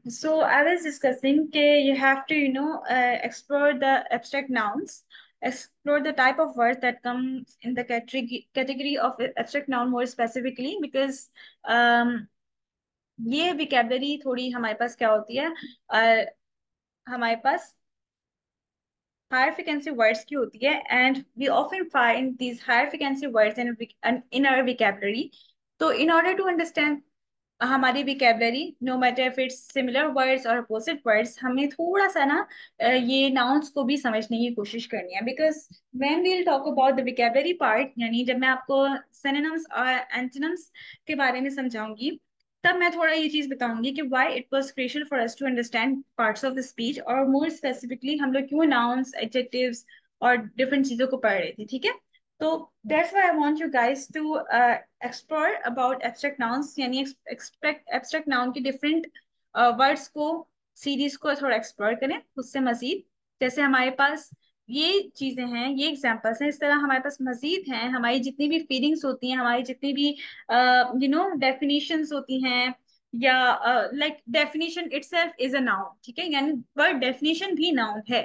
So I was discussing that you have to, explore the abstract nouns, explore the type of words that comes in the category of abstract noun more specifically, because um, ये vocabulary थोड़ी हमारे पास क्या होती है, हमारे पास higher frequency words की होती है, and we often find these higher frequency words in our vocabulary. तो in order to understand हमारी vocabulary, no matter if it's similar words or opposite words, हमें थोड़ा सा ना ये nouns को भी समझने की कोशिश करनी है, because when we'll talk about the vocabulary part, यानी जब मैं आपको synonyms और antonyms के बारे में समझाऊंगी, तब मैं थोड़ा ये चीज बताऊंगी कि why it was crucial for us to understand parts of the speech, और more specifically हम लोग क्यों nouns, adjectives और different चीजों को पढ़ रहे थे, ठीक है? तो that's why I want you guys to explore about abstract nouns, यानी abstract noun की different words को, सीरीज को थोड़ा एक्सप्लोर करें उससे मजीद। जैसे हमारे पास ये चीजें हैं, ये एग्जांपल्स हैं, इस तरह हमारे पास मजीद हैं, हमारी जितनी भी फीलिंग्स होती हैं, हमारी जितनी भी डेफिनेशंस होती हैं, या like definition itself is a noun, ठीक है, यानी वर्ड डेफिनेशन भी नाउन है।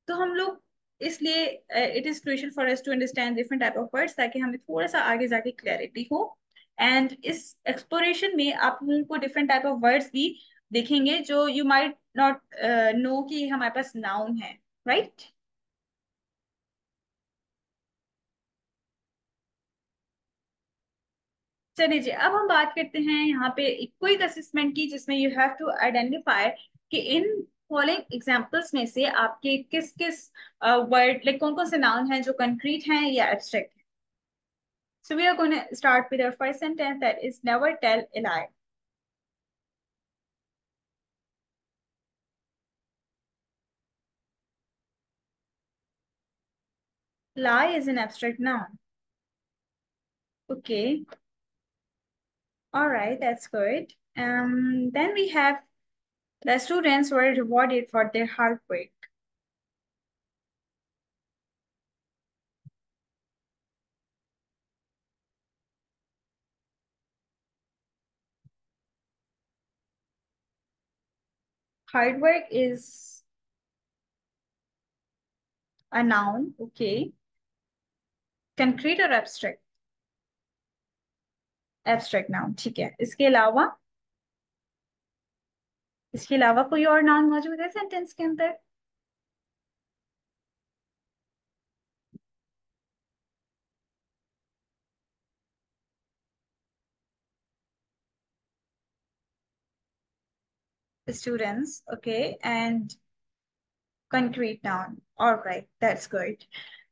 तो हम लोग इसलिए it is crucial for us to understand different type of words, ताकि हमें थोड़ा सा आगे जाके क्लैरिटी हो। एंड इस एक्सप्लोरेशन में आप उनको डिफरेंट टाइप ऑफ वर्ड्स भी देखेंगे जो यू माइट नॉट नो कि हमारे पास नाउन है, राइट? चलिए जी, अब हम बात करते हैं यहाँ पे एक क्विक असेसमेंट की, जिसमें यू हैव टू आइडेंटिफाई कि इन फॉलोइंग एग्जांपल्स में से आपके किस किस वर्ड, लाइक कौन कौन से नाउन हैं जो कंक्रीट हैं या एब्स्ट्रैक्ट हैं। So we are going to start with our first sentence, that is never tell a lie. Lie is an abstract noun. Okay, all right, that's good. Then we have the students were rewarded for their hard work. Hard work is a noun. Okay. Concrete or abstract? Abstract noun, ठीक है। इसके अलावा कोई और noun मौजूद है sentence के अंदर? Students, okay, and concrete noun. All right, that's good.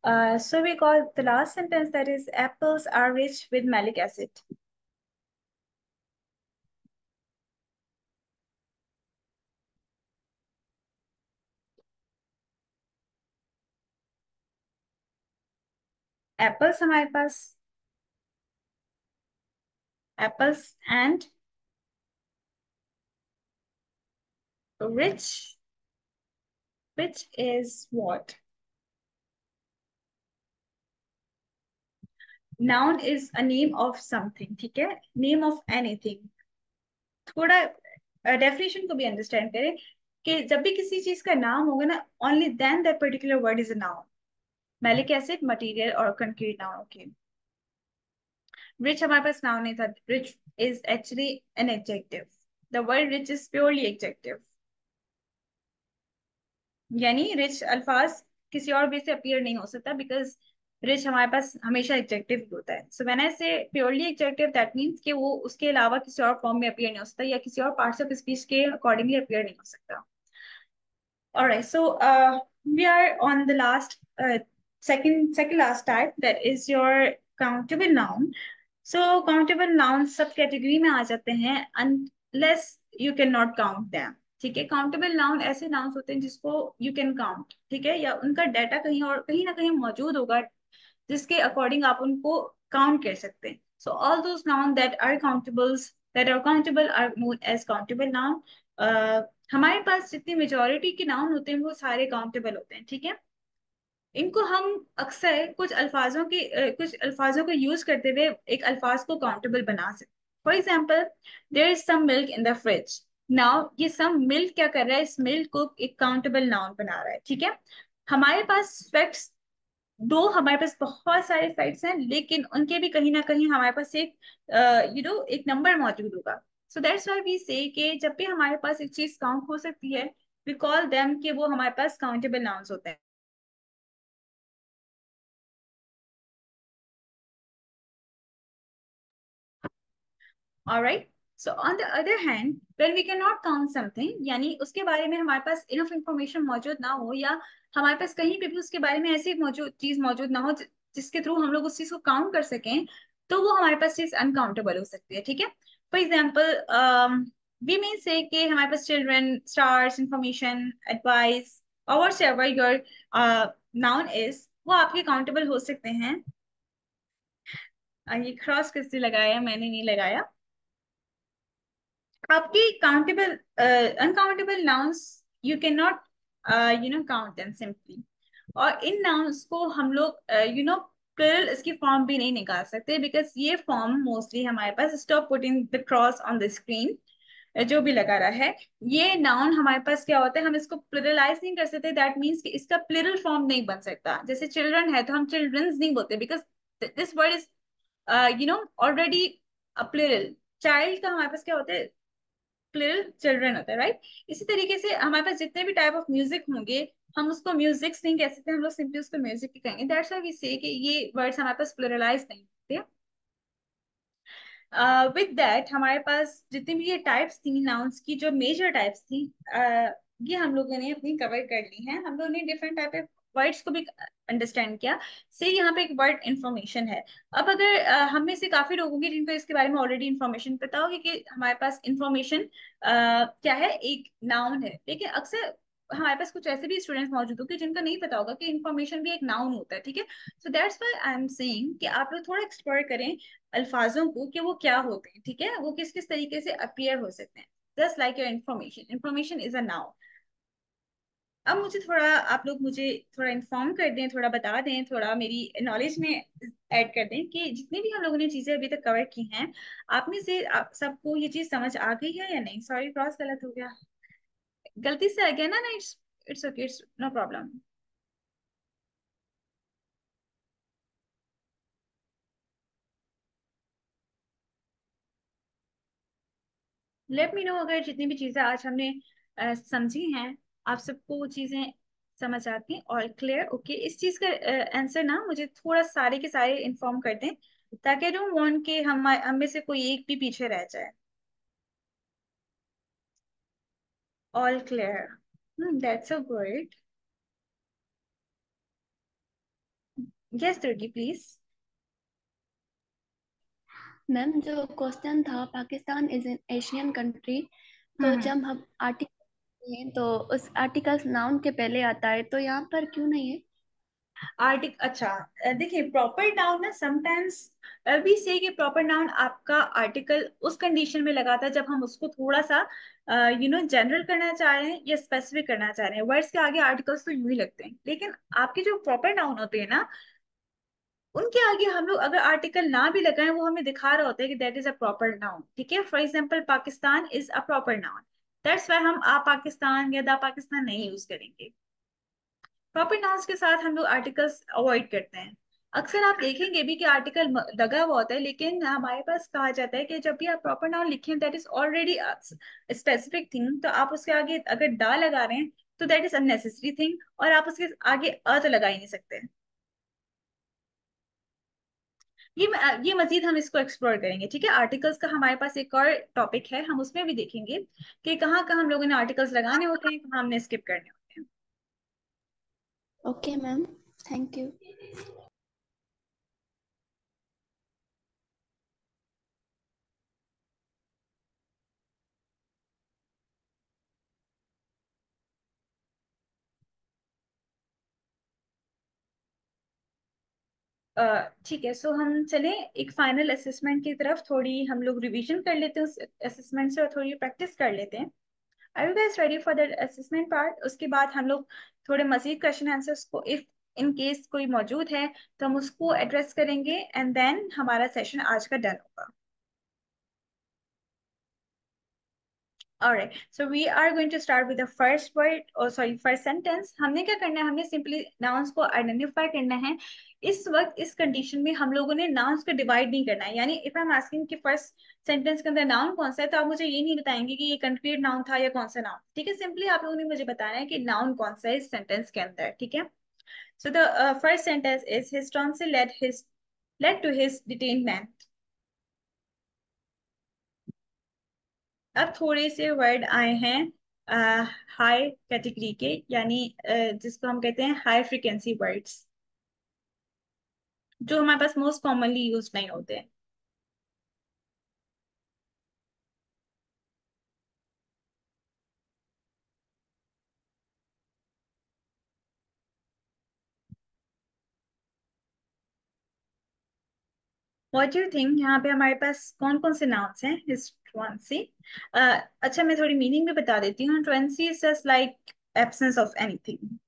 So we got the last sentence, that is apples are rich with malic acid. Apples हमारे पास apples and rich, which is what? Noun is a name of something, ठीक है, name of anything। थोड़ा definition को भी understand करें कि जब भी किसी चीज का नाम होगा ना, only then that particular word is a noun. Malic acid material और कंक्रीट नाउन, ओके। रिच हमारे पास नाउन नहीं था, rich is actually an adjective. The word rich is purely adjective, यानी रिच अल्फाज किसी और वे से अपीयर नहीं हो सकता, बिकॉज रिच हमारे पास हमेशा एडजेक्टिव ही होता है। सो व्हेन आई से प्योरली एडजेक्टिव, दैट मीन्स कि वो उसके अलावा किसी और फॉर्म में अपीयर नहीं हो सकता, या किसी और पार्ट्स ऑफ स्पीच के अकॉर्डिंगली अपीयर नहीं हो सकता। All right, so we are on the last second last type, that is your countable noun. So countable nouns सब कैटेगरी में आ जाते हैं unless you cannot count them, ठीक है। काउंटेबल नाउन ऐसे नाउन्स होते हैं जिसको यू कैन काउंट, ठीक है, या उनका डाटा कहीं और कहीं ना कहीं मौजूद होगा, जिसके अकॉर्डिंग आप उनको काउंट कर सकते हैं। So all those noun that are countable are known as countable noun. हमारे पास जितनी मेजोरिटी के नाउन होते हैं वो सारे काउंटेबल होते हैं, ठीक है। इनको हम अक्सर कुछ अल्फाजों को यूज करते हुए एक अल्फाज को काउंटेबल बना सकते हैं। For example, there is some milk in the fridge. Now ये सम मिल्क क्या कर रहा है, इस मिल्क को एक काउंटेबल नाउन बना रहा है, ठीक है। हमारे पास फैक्ट्स, दो हमारे पास बहुत सारे फैक्ट्स हैं, लेकिन उनके भी कहीं ना कहीं हमारे पास एक एक नंबर मौजूद होगा। सो दैट्स व्हाई वी से कि जब भी हमारे पास एक चीज काउंट हो सकती है, वी कॉल देम कि वो हमारे पास काउंटेबल नाउन्स होते हैं। Alright. So on the other hand, when we cannot count something, यानी उसके बारे में हमारे पास enough information मौजूद ना हो, या हमारे पास कहीं पे भी उसके बारे में ऐसी मौजूद चीज मौजूद ना हो जिसके थ्रू हम लोग उस चीज को काउंट कर सकें, तो वो हमारे पास चीज अनकाउंटेबल हो सकती है, ठीक है। फॉर एग्जाम्पल, वी मे से कि हमारे पास चिल्ड्रन, स्टार्स, इंफॉर्मेशन, एडवाइस और व्हाटएवर योर नाउन इज, वो आपके काउंटेबल हो सकते हैं। ये क्रॉस किसने लगाया, मैंने नहीं लगाया। आपकी countable uncountable nouns, you can not count them simply. और इन नाउन्स को हम लोग प्लुरल इसकी फॉर्म भी नहीं निकाल सकते, बिकॉज ये फॉर्म मोस्टली हमारे पास, stop putting the cross on the screen, जो भी लगा रहा है, ये नाउन हमारे पास क्या होता है, हम इसको प्लुरलाइज नहीं कर सकते। दैट मीन्स कि इसका प्लुरल फॉर्म नहीं बन सकता। जैसे चिल्ड्रन है तो हम चिल्ड्रंस नहीं बोलते, because this word is already a plural. Child का हमारे पास क्या होता है, प्लुरल चिल्ड्रन होता है, राइट। इसी तरीके से हमारे पास जितने भी टाइप ऑफ म्यूजिक होंगे, हम उसको म्यूजिक्स नहीं कह सकते, हम लोग सिंपली उसको म्यूजिक ही कहेंगे। दैट्स व्हाई वी से कि ये वर्ड्स हमारे पास प्लुरलाइज नहीं होते। विद दैट हमारे पास जितनी भी ये टाइप्स थी नाउन्स की, जो मेजर टाइप्स थी, ये हम लोगों ने अपनी कवर कर ली हैं। हम लोगों ने डिफरेंट टाइप ऑफ वर्ड्स को भी अंडरस्टैंड किया। से यहाँ पे एक वर्ड इंफॉर्मेशन है। अब अगर हम में से काफी लोग होंगे जिनको इसके बारे में ऑलरेडी इंफॉर्मेशन पता होगी कि हमारे पास इंफॉर्मेशन क्या है, एक नाउन है। लेकिन अक्सर हमारे पास कुछ ऐसे भी स्टूडेंट्स मौजूद होंगे जिनको नहीं पता होगा कि इंफॉर्मेशन भी एक नाउन होता है, ठीक है। So that's why I am saying कि आप लोग थोड़ा एक्सप्लोर करें अल्फाजों को कि वो क्या होते हैं, ठीक है, वो किस किस तरीके से अपीयर हो सकते हैं। Just like your information, information is a noun. अब मुझे थोड़ा, आप लोग मुझे थोड़ा इन्फॉर्म कर दें, थोड़ा बता दें, थोड़ा मेरी नॉलेज में ऐड कर दें कि जितनी भी हम लोगों ने चीजें अभी तक कवर की हैं, आप में से आप सबको ये चीज समझ आ गई है या नहीं। सॉरी, क्रॉस गलत हो गया, गलती से आ गया ना। ना, it's it's okay, it's no problem. Let me know अगर जितनी भी चीजें आज हमने समझी हैं, आप सबको वो चीजें समझ आती हैं। और क्लियर, ओके। इस चीज का आंसर ना मुझे थोड़ा सारे के सारे इन्फॉर्म कर दें, ताकि आई डोंट वांट कि हम में से कोई एक भी पीछे रह जाए। All clear, that's so good. Yes Turki, please. Ma'am, जो क्वेश्चन था Pakistan is an Asian country, तो हम्म। जब हम आर्टिकल हैं तो उस आर्टिकल नाउन के पहले आता है, तो यहाँ पर क्यों नहीं है? आर्टिक अच्छा, देखिए प्रॉपर नाउन ना समटाइम्स वी से कि प्रॉपर नाउन आपका आर्टिकल उस कंडीशन में लगाता है जब हम उसको थोड़ा सा जनरल करना चाह रहे हैं या स्पेसिफिक करना चाह रहे हैं। वर्ड्स के आगे आर्टिकल्स तो यूं ही लगते हैं, लेकिन आपके जो प्रॉपर नाउन होते हैं ना, उनके आगे हम लोग अगर आर्टिकल ना भी लगाएं, वो हमें दिखा रहा होता है कि that is a proper noun, ठीक है। For example, Pakistan is a proper noun. That's why हम आ पाकिस्तान या दा पाकिस्तान नहीं यूज करेंगे। प्रॉपर नाउन्स के साथ हम लोग आर्टिकल्स अवॉइड करते हैं। अक्सर आप देखेंगे भी कि आर्टिकल लगा हुआ होता है, लेकिन हमारे पास कहा जाता है कि जब भी आप प्रॉपर नाउन लिखें, that is already specific thing, तो आप उसके आगे अगर दा लगा रहे हैं तो दैट इज अननेसेसरी थिंग, और आप उसके आगे तो लगा ही नहीं सकते। ये मजीद हम इसको एक्सप्लोर करेंगे, ठीक है। आर्टिकल्स का हमारे पास एक और टॉपिक है, हम उसमें भी देखेंगे कि कहाँ कहाँ हम लोगों ने आर्टिकल्स लगाने होते हैं, कहाँ हमने स्किप करने होते हैं। Okay ma'am, thank you. ठीक है, सो हम चलें एक फाइनल असेसमेंट की तरफ। थोड़ी हम लोग रिवीजन कर लेते हैं उस असेसमेंट से, और थोड़ी प्रैक्टिस कर लेते हैं। Are you guys ready for the assessment part? उसके बाद हम लोग थोड़े मजीद क्वेश्चन आंसर्स को, इफ इन केस कोई मौजूद है, तो हम उसको एड्रेस करेंगे, एंड देन हमारा सेशन आज का डन होगा। Alright, so we are going to start with the first word, or sorry, first sentence. हमने क्या करना है, हमने सिंपली नाउन्स को आइडेंटिफाई करना है। इस वक्त इस कंडीशन में हम लोगों ने नाउन्स को डिवाइड नहीं करना है। यानी इफ आई एम आस्किंग कि फर्स्ट सेंटेंस के अंदर नाउन कौन सा है, तो आप मुझे ये नहीं बताएंगे कि ये कंक्रीट नाउन था या कौन सा नाउन। ठीक है, सिंपली आप लोगों ने मुझे बताना है कि नाउन कौन सा है इस सेंटेंस के अंदर। ठीक है, so the first sentence is his tonsil led to his detainment। अब थोड़े से वर्ड आए हैं हाई कैटेगरी के, यानी जिसको हम कहते हैं हाई फ्रिक्वेंसी वर्ड्स, जो हमारे पास मोस्ट कॉमनली यूज नहीं होते हैं। व्हाट यू थिंक, यहाँ पे हमारे पास कौन कौन से नाउन्स हैं इस ट्वेंसी। अच्छा, मैं थोड़ी मीनिंग भी बता देती हूँ। Twenty is just like absence of anything,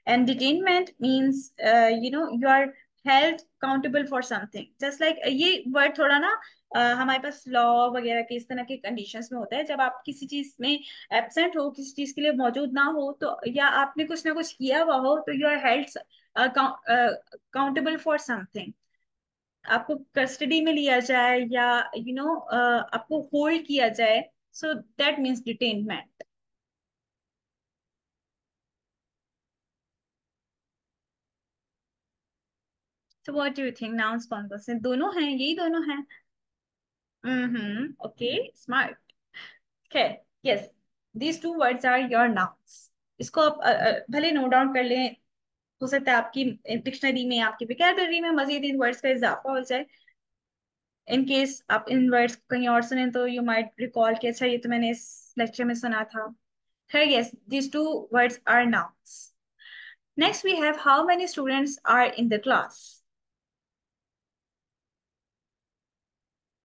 and detainment means you are held accountable for something, just like ये वर्ड थोड़ा ना हमारे पास लॉ वगैरह के इस तरह के कंडीशंस में होता है। जब आप किसी चीज में एब्सेंट हो, किसी चीज के लिए मौजूद ना हो, तो या आपने कुछ ना कुछ किया हुआ हो, तो you are held accountable for something. आपको कस्टडी में लिया जाए या आपको होल्ड किया जाए, so that means detainment. So what do you think, nouns कौन कौन से दोनों हैं, यही दोनों हैं। Okay, smart. खैर, yes, these two words are your nouns. इसको आप भले नोट डाउन कर लें। हो सकता है आपकी डिक्शनरी में, आपकी विकेबलरी में मजीद इन वर्ड्स का इजाफा हो जाए। इन केस आप इन वर्ड्स को कहीं और सुने, तो यू माइट रिकॉल कि अच्छा, ये तो मैंने इस लेक्चर में सुना था। खैर, yes, these two words are nouns. Next we have how many students are in the class.